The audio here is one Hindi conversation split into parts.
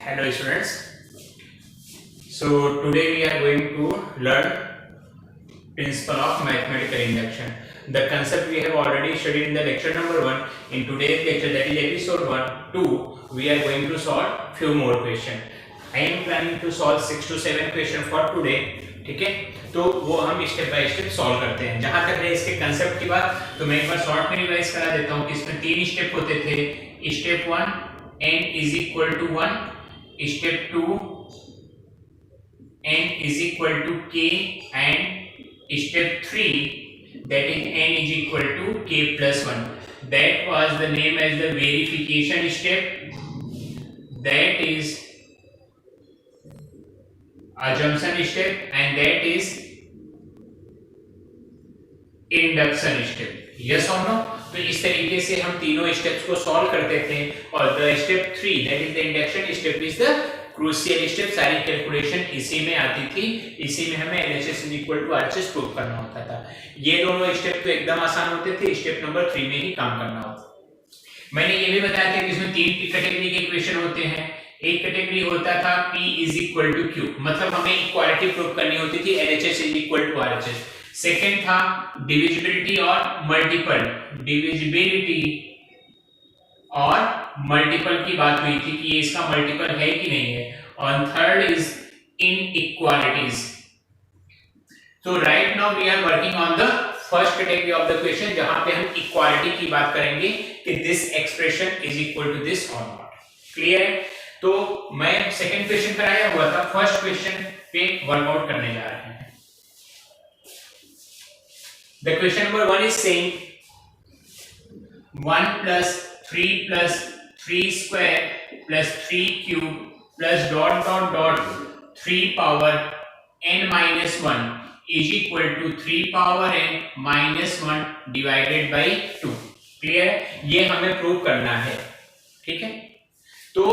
Hello students. So today we are going to learn principle of mathematical induction. The concept we have already studied in the lecture number 1. In today's lecture, that is episode 1, 2, we are going to solve few more questions. I am planning to solve 6 to 7 questions for today. ठीक है, तो वो हम स्टेप बाय स्टेप सॉल्व करते हैं. जहां तक है इसके कंसेप्ट की बात, तो मैं एक बार शॉर्ट में रिवाइज करा देता हूं कि इसमें 3 स्टेप होते थे. Step 1 n is equal to 1, step 2 n is equal to k, and step 3 that is n is equal to k plus 1. That was the name as the verification step, that is assumption step, and that is induction step. Yes or no? तो इस तरीके से हम तीनों स्टेप्स को सॉल्व करते थे. और the step 3 that is the induction step is the crucial step. सारी कैलकुलेशन इसी में आती थी. इसी में हमें LHS is equal to RHS prove करना होता था. ये दोनों स्टेप तो एकदम आसान होते थे. स्टेप नंबर 3 में ही काम करना होता. मैंने ये भी बताया था कि इसमें 3 कैटेगरी के इक्वेशन होते हैं. एक कैटेगरी होता था P is equal to Q, मतलब हमें इक्वालिटी प्रूव करनी होती थी LHS is equal to RHS. Second था डिविजिबिलिटी और मल्टीपल. डिविजिबिलिटी और मल्टीपल की बात हुई थी कि ये इसका मल्टीपल है कि नहीं है. और थर्ड इज इनइक्वालिटीज. तो right now we are working on the first category of the question, जहां पे हम इक्वालिटी की बात करेंगे कि this expression is equal to this और नॉट. क्लियर है? तो मैं सेकंड क्वेश्चन पर आया हुआ था, फर्स्ट क्वेश्चन पे वर्कआउट करने जा रहे हैं. The question number 1 is saying 1 plus 3 plus 3 square plus 3 cube plus dot dot dot 3 power n minus 1 is equal to 3 power n minus 1 divided by 2. Clear है? ये हमें प्रूव करना है. ठीक है, तो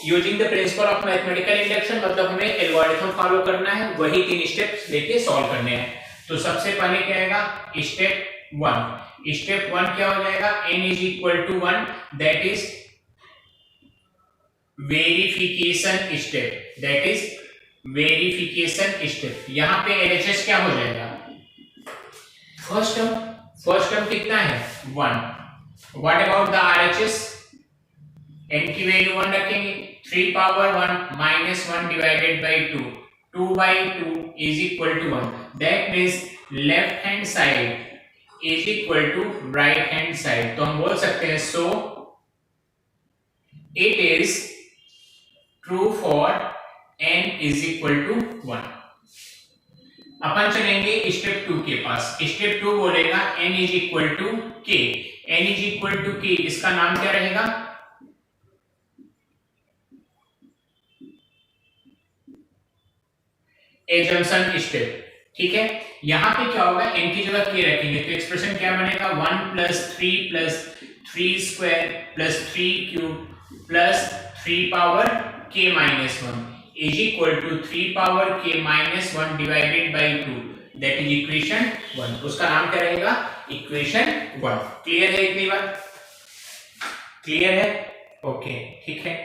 using the principle of mathematical induction, मतलब हमें एल्गोरिथम फॉलो करना है. वही 3 स्टेप्स लेके सॉल्व करने हैं. तो सबसे पहले क्या आएगा? स्टेप 1. स्टेप 1 क्या हो जाएगा? n is equal to 1, that is verification step. That is verification step. यहां पे LHS क्या हो जाएगा? फर्स्ट टर्म कितना है? 1. What about the RHS? n की वैल्यू 1 रखेंगे. 3 power 1 minus 1 divided by 2. 2 by 2 is equal to 1. That means left hand side is equal to right hand side. तो हम बोल सकते हैं so it is true for n is equal to 1. अपन चलेंगे स्टेप 2 के पास. स्टेप 2 बोलेगा n is equal to k. n is equal to k, इसका नाम क्या रहेगा? Assumption step. ठीक है, यहां पे क्या होगा? n की जगह k रखेंगे तो एक्सप्रेशन क्या बनेगा? 1 plus 3 plus 3 square plus 3 cube plus 3 power k minus 1 is equal to 3 power k minus 1 divided by 2. that is equation 1. उसका नाम क्या रहेगा? इक्वेशन 1. क्लियर है? इतनी बात क्लियर है? ओके, ठीक है.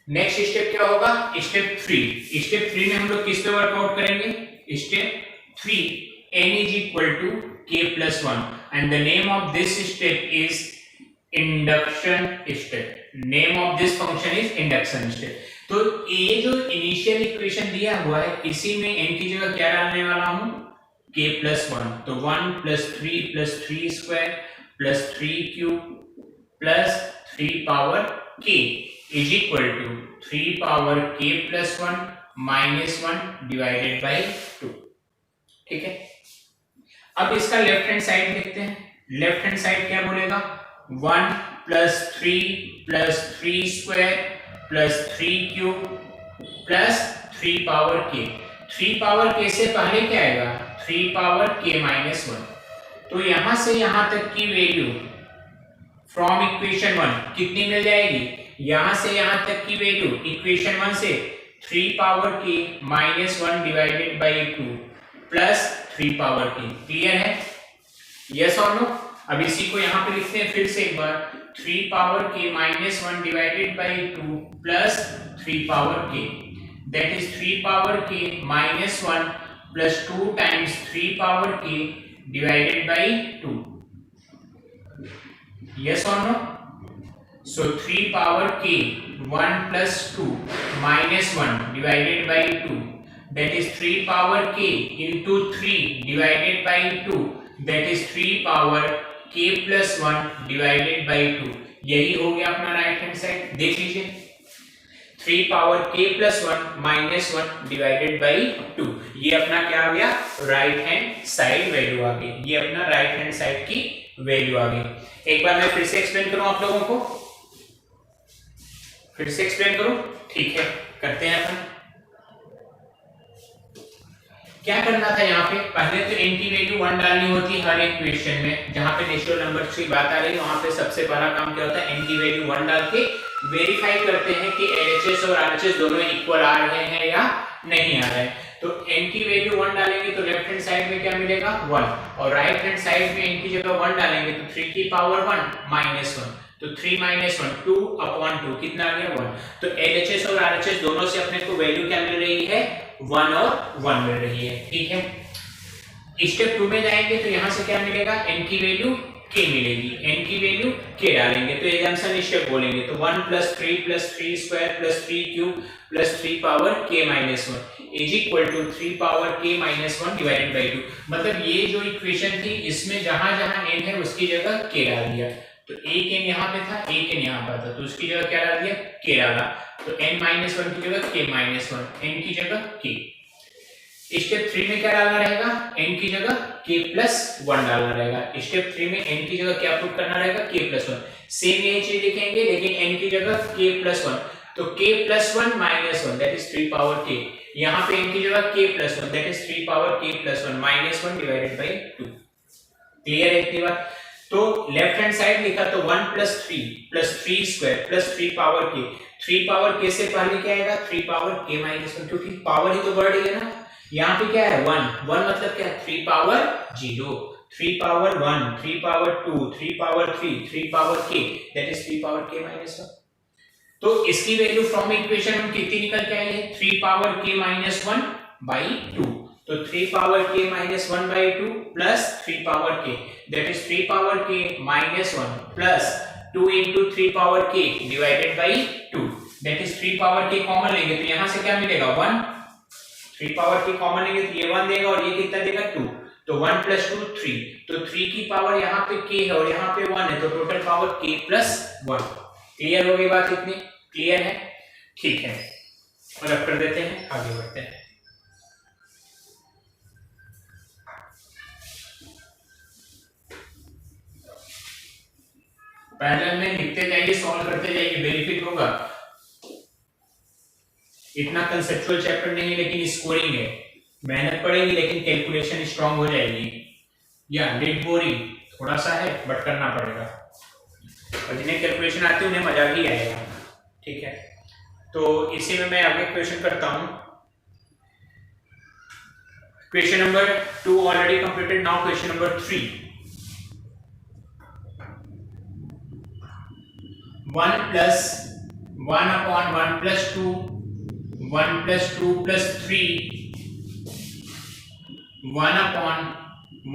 नेक्स्ट स्टेप क्या होगा? स्टेप 3. स्टेप 3 में हम लोग किस पे वर्कआउट करेंगे? Step 3 n is equal to k plus 1 and the name of this step is induction step. name of this function is induction step. तो ये जो इनिशियल इक्वेशन दिया हुआ है, इसी में n की जगह क्या डालने वाला हूं? k plus 1. तो 1 plus 3 plus 3 square plus 3 cube plus 3 power k is equal to 3 power k plus 1 minus 1 divided by 2. ठीक है, अब इसका लेफ्ट हैंड साइड देखते हैं. लेफ्ट हैंड साइड क्या बोलेगा? 1 plus 3 plus 3 square plus 3 cube plus 3 power k. 3 power k से पहले क्या आएगा? 3 power k minus 1. तो यहां से यहां तक की वैल्यू फ्रॉम इक्वेशन 1 कितनी मिल जाएगी? यहां से यहां तक की वैल्यू इक्वेशन 1 से 3 power k minus 1 divided by 2 plus 3 power k. Clear है? यस और नो? अब इसी को यहां पे लिखते हैं फिर से एक बार. 3 power k minus 1 divided by 2 plus 3 power k, that is 3 power k minus 1 plus 2 times 3 power k divided by 2. Yes or no? So 3 power k 1 plus 2 minus 1 divided by 2, that is 3 power k into 3 divided by 2, that is 3 power k plus 1 divided by 2. यही हो गया अपना राइट हैंड साइड. देख लीजिए 3 power k plus 1 minus 1 divided by 2, ये अपना क्या आ गया? राइट हैंड साइड वैल्यू आ गई. ये अपना राइट हैंड साइड की वैल्यू आ गई. एक बार मैं फिर से एक्सप्लेन करूं आप लोगों को, फिर से एक्सप्लेन करूं. ठीक है, करते हैं अपन. क्या करना था यहाँ पे? पहले तो n की वैल्यू 1 डालनी होती है हर एक क्वेश्चन में. जहां पे नेचुरल नंबर की बात आ रही है वहां पे सबसे पहला काम क्या होता है? n की वैल्यू 1 डाल के वेरीफाई करते हैं कि LHS और RHS दोनों इक्वल आ रहे हैं या नहीं आ रहे हैं. तो n की वैल्यू 1 डालेंगे तो लेफ्ट हैंड साइड में क्या मिलेगा? 1, और राइट हैंड साइड में n की जगह 1 डालेंगे तो 3 की पावर 1 माइनस 1, तो 3 माइनस 1 2 अपॉन 2 कितना आ गया? 1. तो LHS और RHS दोनों से अपने को वैल्यू क्या मिल रही है? 1 और 1 मिल रही है. ठीक है, स्टेप 2 में जाएंगे तो यहां से क्या मिलेगा? n की वैल्यू k मिलेगी. n की वैल्यू k डालेंगे तो एग्जांपल स्टेप बोलेंगे तो 1 plus 3 square plus 3 cube plus 3 power k minus 1 is equal to 3 power k minus 1 divided by 2. मतलब ये जो इक्वेशन थी इसमें जहां जहां n है उसकी जगह k डाल दिया. तो एक n यहाँ पे था, एक n यहाँ पर था, तो उसकी जगह क्या डाल दिया? k डाला. तो n माइनस 1 की जगह k माइनस 1, n की जगह k. स्टेप 3 में क्या डालना रहेगा? n की जगह k प्लस 1 डालना रहेगा. स्टेप 3 में n की जगह क्या पुट करना रहेगा? k plus 1. सेम यही चीज लिखेंगे लेकिन n की जगह k प्लस 1, तो k plus 1 minus 1 that is 3 power k. यहाँ पे n की जगह k plus 1 that is 3 power k plus 1 minus 1 divided by 2. Clear है इतनी बात? तो लेफ्ट हैंड साइड लिखा तो 1 plus 3 square plus 3 power k. 3 power k से पहले क्या आएगा? 3 पावर k माइनस 1, क्योंकि पावर ही तो बढ़ रही है ना. यहाँ पे क्या है? 1 मतलब क्या? 3 power 0, 3 power 1, 3 power 2, 3 power 3, 3 power k that is 3 power k minus 1. तो इसकी वैल्यू फ्रॉम इक्वेशन हम कितनी निकल के आई है? 3 पावर k माइनस 1 बाई 2. तो 3 power k minus 1 by 2 plus 3 power k that is 3 power k minus 1 plus 2 into 3 power k divided by 2 that is 3 power k common लेंगे तो यहाँ से क्या मिलेगा? 1. 3 पावर k कॉमन लेंगे तो ये 1 देगा और ये कितना देगा? 2. तो 1 प्लस 2 3, तो 3 की पावर यहाँ पे k है और यहाँ पे 1 है, तो total power k plus 1. Clear हो गई बात? इतनी क्लियर है? ठीक है, और अब कर देते हैं, आगे बढ़ते हैं. पहले हमें लिखते जाइए, सॉल्व करते जाइए, वेरीफाई होगा. इतना कंसेप्चुअल चैप्टर नहीं है लेकिन स्कोरिंग है. मेहनत पड़ेगी लेकिन कैलकुलेशन स्ट्रांग हो जाएगी. या लिट बोरिंग थोड़ा सा है बट करना पड़ेगा, और जिन्हें कैलकुलेशन आती है उन्हें मजा भी आएगा. ठीक है, तो इसी में मैं आगे क्वेश्चन करता हूं. Question number 2 already completed. Now question number 3. 1 plus 1 upon 1 plus 2, 1 plus 2 plus 3, 1 upon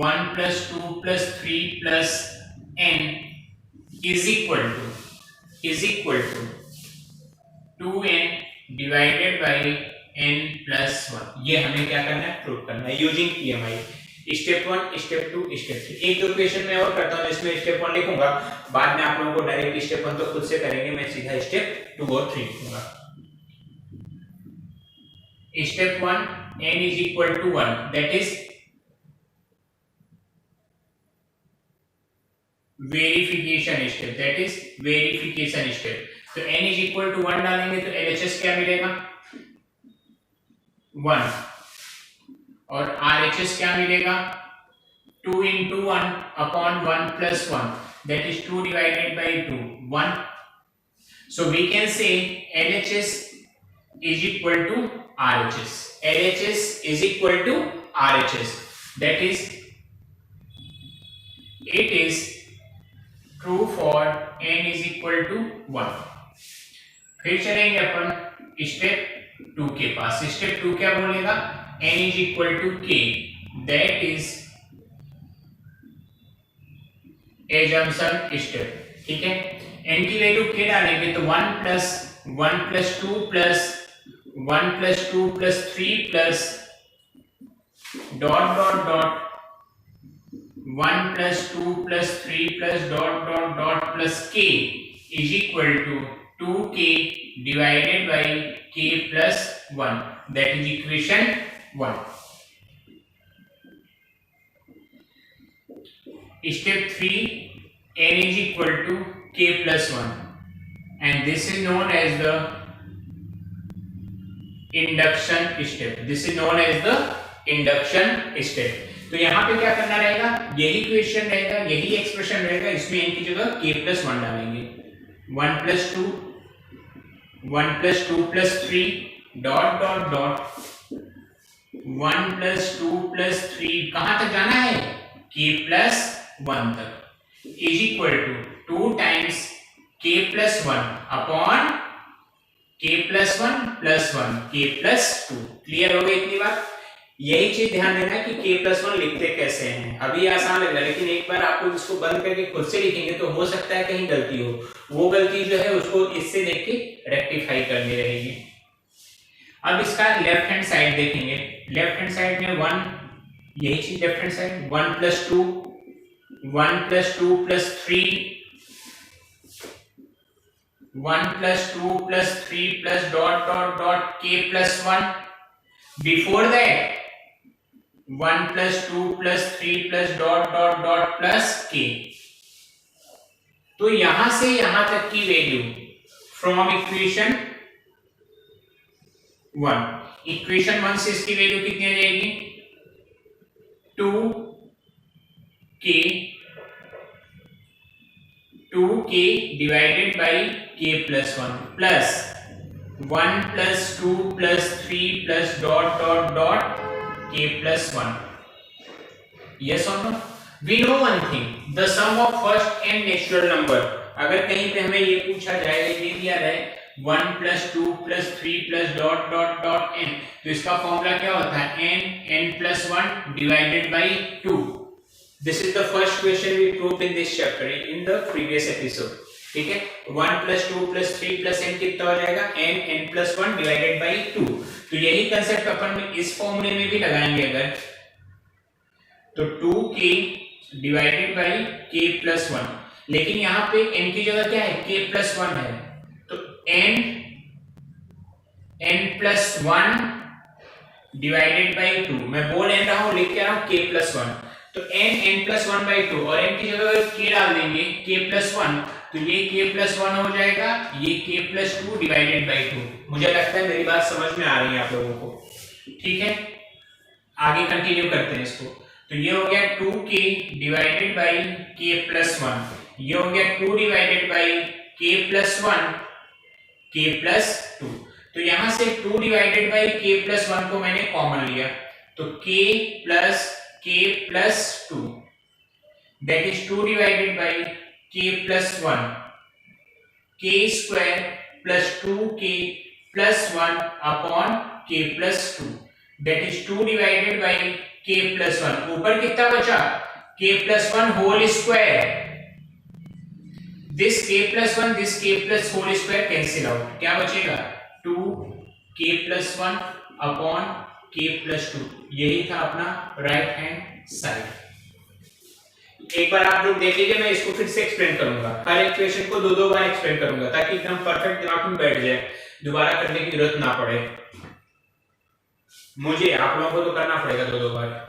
1 plus 2 plus 3 plus n is equal to 2n divided by n plus 1. ये हमें क्या करना है? प्रूव करना है using PMI. Step 1, step 2, step 3. एक दो क्वेश्चन मैं और करता हूं जिसमें स्टेप 1 लिखूंगा, बाद में आप लोगों को डायरेक्ट स्टेप 1 तो खुद से करेंगे, मैं सीधा स्टेप 2 और 3 लिखूंगा. Step 1 n is equal to 1 that is verification step, that is verification step. तो n is equal to 1 डालेंगे तो LHS क्या मिलेगा? 1, और RHS क्या मिलेगा? 2 into 1 upon 1 plus 1 that is 2 divided by 2 1. So we can say LHS is equal to RHS. LHS is equal to RHS, that is it is true for n is equal to 1। फिर चलेंगे अपन स्टेप 2 के पास। स्टेप 2 क्या बोलेगा, n is equal to k, that is assumption step. ठीक है, n की वैल्यू k डालेंगे तो 1 plus 2 plus 1 plus 2 plus 3 plus dot dot dot 1 plus 2 plus 3 plus dot dot dot plus k is equal to 2k divided by k plus 1, that is equation 1। Step 3, n is equal to k plus 1 and this is known as the induction step. This is known as the induction step. तो यहाँ पे क्या करना रहेगा, यही क्वेश्चन रहेगा, यही एक्सप्रेशन रहेगा, इसमें n की जगह k plus 1 डालेंगे। 1 plus 2 plus 3 dot dot dot 1 plus 2 plus 3 कहाँ तक जाना है, k plus 1 तक, is equal to 2 times k plus 1 upon k plus 1 plus 1 k plus 2। Clear हो गई इतनी बात। यही चीज ध्यान देना है कि k plus 1 लिखते कैसे हैं। अभी आसान लग रहा है लेकिन एक बार आपको इसको बंद करके खुद से लिखेंगे तो हो सकता है कहीं गलती हो, वो गलती जो है उसको इससे देख के रेक्टिफाई करनी रहेगी। अब इसका लेफ्ट हैंड साइड देखेंगे। लेफ्ट हैंड साइड में 1, यही चीज left hand side 1 plus 2 1 plus 2 plus 3 1 plus 2 plus 3 plus dot dot dot k plus 1। Before that 1 plus 2 plus 3 plus dot dot dot plus k। तो यहां से यहां तक की वैल्यू फ्रॉम इक्वेशन 1, इक्वेशन 1 से इसकी वैल्यू कितनी आ जाएगी, 2k divided by k plus 1 plus 1 plus 2 plus 3 plus dot dot dot k plus 1। Yes और no. We know one thing, the sum of first n natural number. अगर कहीं पे हमें ये पूछा जाए, ये दिया रहे 1 plus 2 plus 3 plus dot dot dot n, तो इसका फॉर्मूला क्या होता है, n plus 1 divided by 2। This is the first question we proved in this chapter in the previous episode। ठीक है, 1 plus 2 plus 3 plus n कितना हो जाएगा, n plus 1 divided by 2। तो यही कंसेप्ट अपन इस फॉर्मूले में भी लगाएंगे अगर, तो 2k divided by k plus 1। लेकिन यहाँ पे n की जगह क्या है, k plus 1 है, तो n plus 1 डिवाइडेड बाई 2। मैं बोल रहा हूँ, लिख के रहा हूँ k plus 1, तो n plus 1 by 2 और n की जगह k डाल देंगे k plus 1, तो ये k plus 1 हो जाएगा, ये k plus 2 डिवाइडेड बाई 2। मुझे लगता है मेरी बात समझ में आ रही है आप लोगों को। ठीक है, आगे कंटिन्यू करते हैं इसको। तो ये हो गया 2k divided by k plus 1, ये हो गया 2 divided by k plus 1 k plus 2। तो यहां से 2 डिवाइडेड बाई k plus 1 को मैंने कॉमन लिया, तो k plus 2, that is 2 divided by k plus 1, k square plus 2k plus 1 upon k plus 2, that is 2 divided by k plus 1। ऊपर कितना बचा, k plus 1 whole square। this k plus 1 this k plus whole square cancel out, क्या बचेगा, 2k plus 1 upon k plus 2। यही था अपना राइट हैंड साइड। एक बार आप लोग देख लीजिए, मैं इसको फिर से एक्सप्लेन करूंगा, हर इक्वेशन को दो बार एक्सप्लेन करूंगा ताकि एकदम परफेक्ट दिमाग में बैठ जाए, दोबारा करने की जरूरत ना पड़े मुझे, आप लोगों को तो करना पड़ेगा दो बार।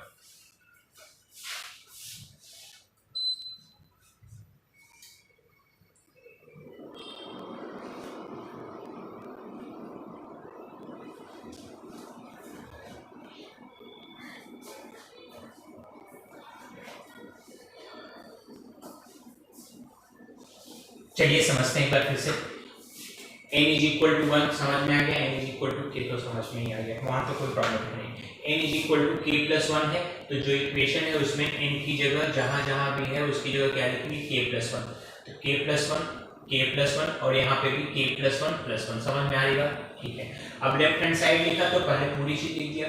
चलिए समझते हैं एक बार फिर से। n इज इक्वल टू 1 समझ में आ गया, n is equal to k तो समझ में ही आ गया, वहां तो कोई प्रॉब्लम नहीं। n is equal to k plus 1 है, तो जो इक्वेशन है उसमें n की जगह जहां जहां भी है उसकी जगह क्या लिखेंगे, k प्लस 1। तो k+1 और यहाँ पे भी k+1 समझ में आएगा। ठीक है, अब लेफ्ट हैंड साइड लिखा तो पहले पूरी चीज लिख दिया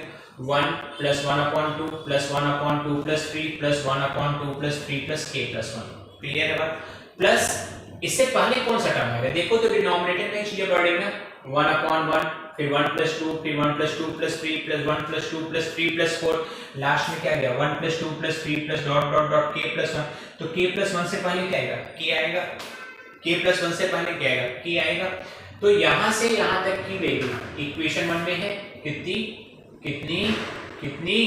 1 + 1/2 + 1/2 + 3 + 1/2 + 3 + k+1। क्लियर है बात? प्लस इससे पहले कौन सा टर्म आएगा देखो तो डिनोमिनेटर में चीजें बढ़ेगी ना 1/1 फिर 1 + 2 फिर 1 + 2 + 3 + 1 + 2 + 3 + 4 लास्ट में क्या गया 1 + 2 + 3 + ... k+1 तो k+1 से पहले क्या आएगा k आएगा k+1 से पहले क्या आएगा k आएगा। तो यहां से यहां तक की वैल्यू इक्वेशन 1 में है कितनी कितनी कितनी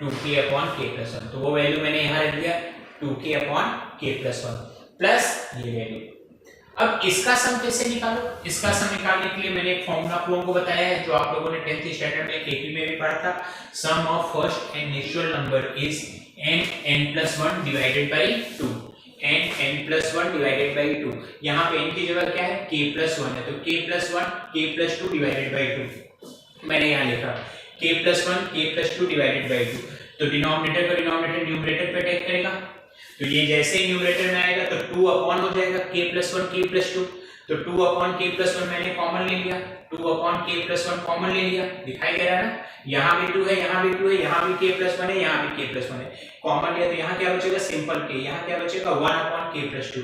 2k/k+1 तो वो वैल्यू मैंने यहां रख दिया 2k/k+1 प्लस ये वैल्यू। अब इसका सम कैसे निकालो? इसका सम निकालने के लिए मैंने एक फॉर्मूला आप लोगों को बताया है जो आप लोगों ने 10th स्टैंडर्ड में केपी में भी पढ़ा था। Sum of first and natural number is n+1 divided by 2 n+1 divided by 2। यहां पे n की जगह क्या है k+1 है तो k+1 k+2 डिवाइडेड बाय 2 मैंने यहां लिखा k+1 k+2 डिवाइडेड बाय 2 तो डिनोमिनेटर का डिनोमिनेटर न्यूमरेटर पे अटैक करेगा तो ये जैसे ही न्यूमरेटर में आएगा तो 2 अपॉन हो जाएगा k+1 k+2 तो 2 अपॉन k+1 मैंने कॉमन ले लिया 2 अपॉन k+1 कॉमन ले लिया दिखाई दे रहा है ना यहाँ भी 2 है यहाँ भी 2 है यहाँ भी k+1 है यहाँ भी k+1 है कॉमन लिया तो यहाँ क्या बचेगा सिंपल k यहाँ क्या बचेगा 1 अपॉन k+2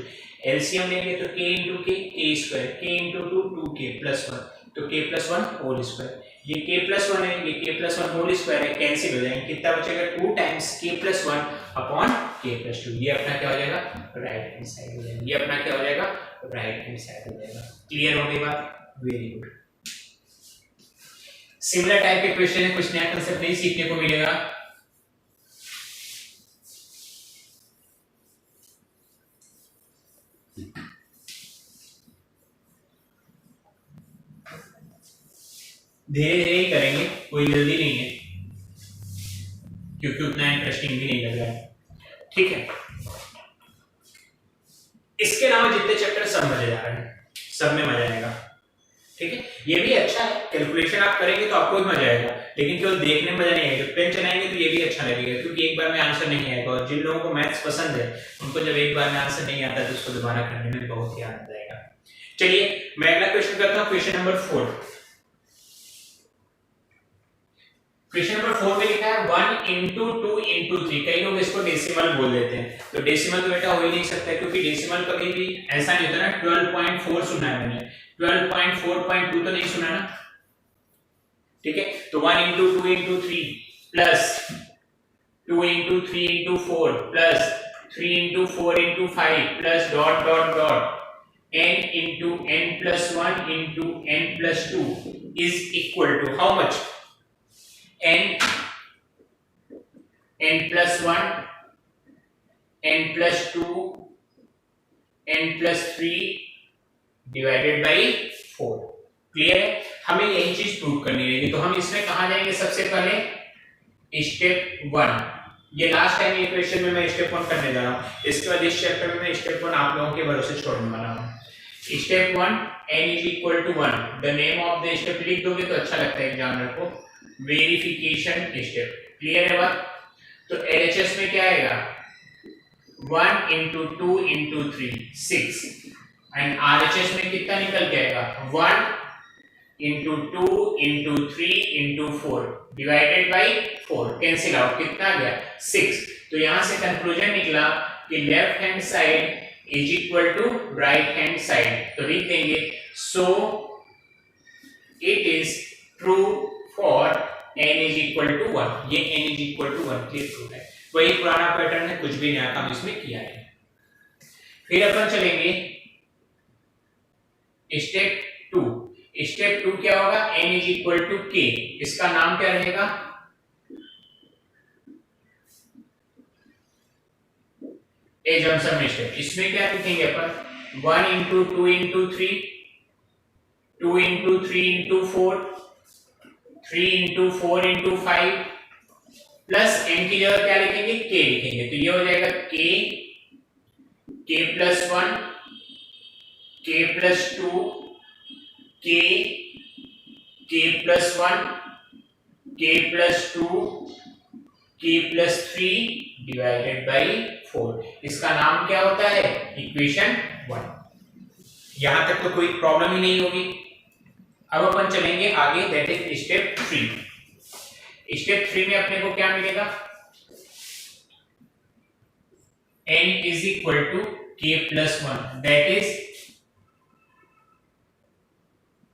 एलसीएम लेंगे तो k * k k² k * 2 2k+1 तो k+1 होल स्क्वायर ये k+1 है ये k+1 होल स्क्वायर है कैंसिल हो जाएंगे कितना बचेगा 2 टाइम्स k+1 अपॉन k+2 ये अपना क्या हो जाएगा राइट हैंड साइड हो जाएगा ये अपना क्या हो जाएगा राइट हैंड साइड हो जाएगा। क्लियर हो गई बात? Very good. सिमिलर टाइप के क्वेश्चन है कुछ नया कांसेप्ट नहीं सीखने को मिलेगा। धीरे धीरे ही करेंगे कोई जल्दी नहीं है क्योंकि उतना इंटरेस्टिंग भी नहीं लग रहा है। ठीक है, इसके अलावा जितने चैप्टर सब मजेदार हैं सब में मजा आएगा। ठीक है, ये भी अच्छा है कैलकुलेशन आप करेंगे तो आपको भी मजा आएगा लेकिन केवल देखने में मजा नहीं आएगा पेन चलाएंगे तो ये भी अच्छा लगेगा क्योंकि एक बार में आंसर नहीं आएगा और जिन लोगों को मैथ्स पसंद है उनको जब एक बार में आंसर नहीं आता तो उसको दोबारा करने में बहुत ही आनंद आएगा। चलिए मैं अगला क्वेश्चन करता हूँ क्वेश्चन नंबर 4। क्वेश्चन नंबर 4 में लिखा है 1 * 2 * 3 कई लोग इसको डेसिमल बोल देते हैं तो डेसिमल तो बेटा हो ही नहीं सकता क्योंकि डेसिमल कभी भी ऐसा नहीं होता ना 12.4 सुना है मैंने 12.4.2 तो नहीं सुना ना। ठीक है, तो 1 * 2 * 3 plus 2 * 3 * 4 plus 3 * 4 * 5 plus ... n * n+1 * n+2 is equal to how much n n+1 n+2 n+3 divided by 4। Clear है? हमें यही चीज प्रूव करनी रहेगी तो हम इसमें कहां जाएंगे सबसे पहले स्टेप 1 ये लास्ट टाइम ये क्वेश्चन में मैं स्टेप 1 करने जा रहा हूं इसके बाद इस चैप्टर में मैं स्टेप 1 आप लोगों के भरोसे छोड़ने वाला हूं। Step 1 n = 1 the name of the step लिख दोगे तो अच्छा लगता है एग्जामिनर को वेरिफिकेशन स्टेप। क्लियर है बात? तो एलएचएस में क्या आएगा 1 * 2 * 3 6 एंड आरएचएस में कितना निकल के आएगा 1 * 2 * 3 * 4 डिवाइडेड बाय 4 कैंसिल आउट कितना आ गया 6। तो यहां से कंक्लूजन निकला कि left hand side is equal to right hand side तो लिख देंगे so it is true for n is equal to 1 ये n is equal to 1 clear proof है वही पुराना पैटर्न है कुछ भी नया काम इसमें किया है। फिर अपन चलेंगे स्टेप 2। स्टेप 2 क्या होगा n is equal to k इसका नाम क्या रहेगा एजम्पशन स्टेप। इसमें क्या लिखेंगे अपन 1 * 2 * 3 2 * 3 * 4 3 * 4 * 5 प्लस n की जगह क्या लिखेंगे k लिखेंगे तो ये हो जाएगा k k+1 k+2 k k+1 k+2 k+3 divided by 4 इसका नाम क्या होता है इक्वेशन 1। यहां तक तो कोई प्रॉब्लम ही नहीं होगी। अब अपन चलेंगे आगे, दैट इज स्टेप 3। स्टेप 3 में अपने को क्या मिलेगा, n is equal to k plus 1, that is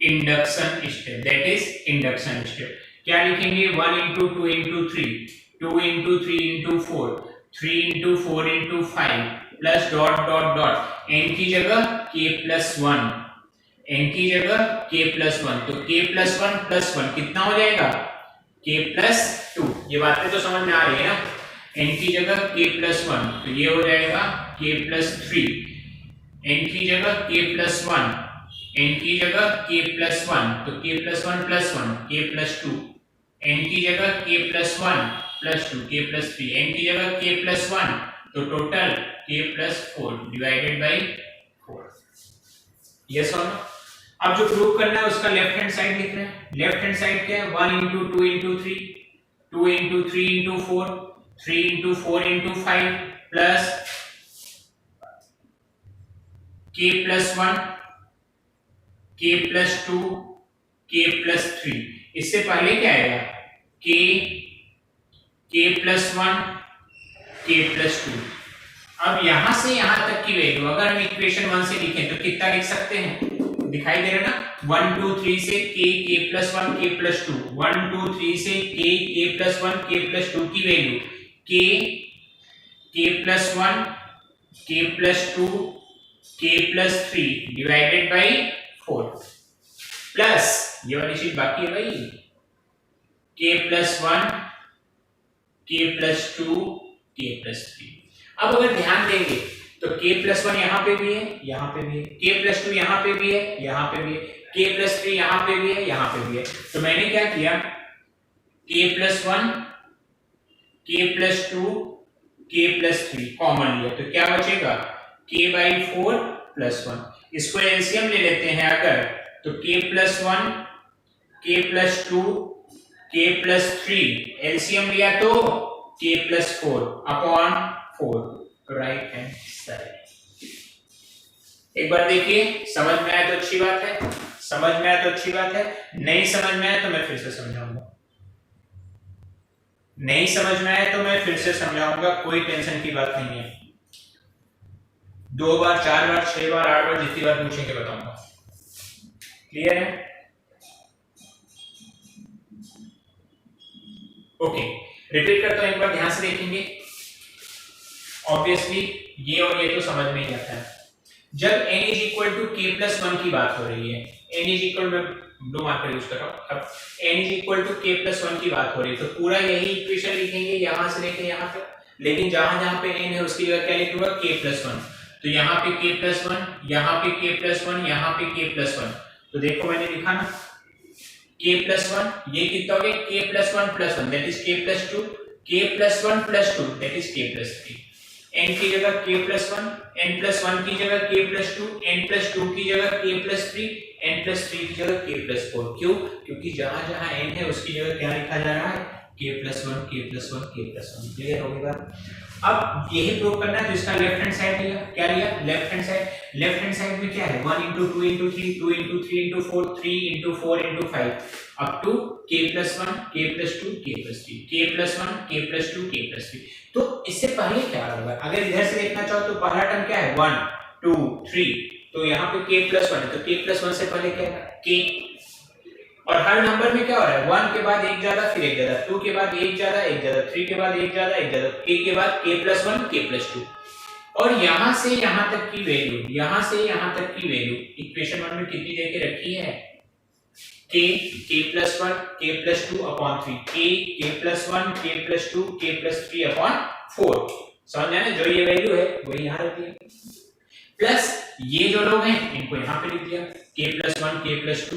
induction step, that is induction step. क्या लिखेंगे, 1 into 2 into 3, 2 into 3 into 4, 3 into 4 into 5 plus dot dot dot, n की जगह k plus 1, n की जगह k plus 1, तो k plus 1 plus 1 कितना हो जाएगा, k plus 2। ये बातें तो समझ में आ रही है ना, n की जगह k plus 1, तो ये हो जाएगा k plus 3, n की जगह k plus 1, n की जगह k plus 1, तो k plus 1 plus 1, k plus 2, n की जगह k plus 1 plus 2, k plus 3, n की जगह k plus 1, तो total k plus 4 divided by 4। Yes और नो। अब जो प्रूव करना है उसका लेफ्ट हैंड साइड लिख रहे हैं। लेफ्ट हैंड साइड क्या है, 1 into 2 into 3, 2 into 3 into 4, 3 into 4 into 5 plus k plus 1, k plus 2, k plus 3। इससे पहले क्या आएगा, k plus 1, k plus 2। अब यहां से यहां तक की वैल्यू अगर हम इक्वेशन 1 से लिखें तो कितना लिख सकते हैं, दिखाई दे रहा है ना, 1 2 3 से k plus 1 k plus 2, 1 2 3 से k plus 1 k plus 2 की value k plus 1 k plus 2 k plus 3 divided by 4 plus ये वाली चीज बाकी है भाई, k plus 1 k plus 2 k plus 3। अब अगर ध्यान देंगे तो k plus 1 यहाँ पे भी है, यहाँ पे भी है, k plus 2 यहाँ पे भी है, यहाँ पे भी है, k plus 3 यहाँ पे भी है, यहाँ पे भी है। तो मैंने क्या किया, k plus 1 k plus 2 k plus 3 common लिया, तो क्या बचेगा, k by 4 plus 1। इसको एलसीएम ले लेते हैं अगर, तो k plus 1 k plus 2 k plus 3 LCM लिया तो k plus 4 upon 4, right hand side. एक बार देखिए, समझ में आया तो अच्छी बात है, समझ में आया तो अच्छी बात है, नहीं समझ में आया तो मैं फिर से समझाऊंगा, नहीं समझ में आया तो मैं फिर से समझाऊंगा, कोई टेंशन की बात नहीं है। 2 बार 4 बार 6 बार 8 बार जितनी बार पूछेंगे बताऊंगा। क्लियर है? ओके, रिपीट करता हूं, एक बार ध्यान से देखेंगे। ऑब्वियसली ये और ये तो समझ में ही आता है। जब n is equal to k plus 1 की बात हो रही है, n इज इक्वल, मैं ब्लू मार्कर यूज कर रहा हूं, अब n is equal to k plus 1 की बात हो रही है तो पूरा यही इक्वेशन लिखेंगे यहां से लेके यहां तक, लेकिन जहां जहां पे n है उसकी जगह क्या लिखूंगा, k प्लस 1। तो यहाँ पे k प्लस 1, यहाँ पे k प्लस 1, यहाँ पे k प्लस 1। तो देखो मैंने लिखा ना k प्लस 1, ये कितना हो गया, k plus 1 plus 1 that is k plus 2, k plus 1 plus 2 that is k plus 3। n की जगह k प्लस 1, n प्लस 1 की जगह k प्लस 2, n प्लस 2 की जगह k प्लस 3, n प्लस 3 की जगह k प्लस 4। क्यों? क्योंकि जहां जहां n है उसकी जगह क्या लिखा जा रहा है, k plus 1 k plus 1 k plus 1। Clear हो गया? अब यही प्रूव करना है तो इसका लेफ्ट हैंड साइड लिया, क्या लिया, left hand side. Left hand side में क्या है, 1 into 2 into 3, 2 into 3 into 4, 3 into 4 into 5 up to k plus 1 k plus 2 k plus 3, k plus 1 k plus 2 k plus 3। तो इससे पहले क्या होगा, अगर इधर से देखना चाहो तो पहला टर्म क्या है, 1 2 3, तो यहाँ पे k plus 1 है तो k plus 1 से पहले क्या है, k। और हर नंबर में क्या हो रहा है, 1 के बाद एक ज्यादा फिर एक ज्यादा, 2 के बाद एक ज्यादा एक ज्यादा, 3 के बाद एक ज्यादा एक ज्यादा, k के बाद k plus 1 k plus 2। और यहां से यहां तक की वैल्यू, यहां से यहां तक की वैल्यू इक्वेशन 1 में कितनी देके रखी है, k plus 1 k plus 2 upon 3, k plus 1 k plus 2 k plus 3 upon 4। समझ आया ना, जो ये वैल्यू है वही यहां रहती है, प्लस ये जो लोग हैं इनको यहां पे लिख दिया, k plus 1 k plus 2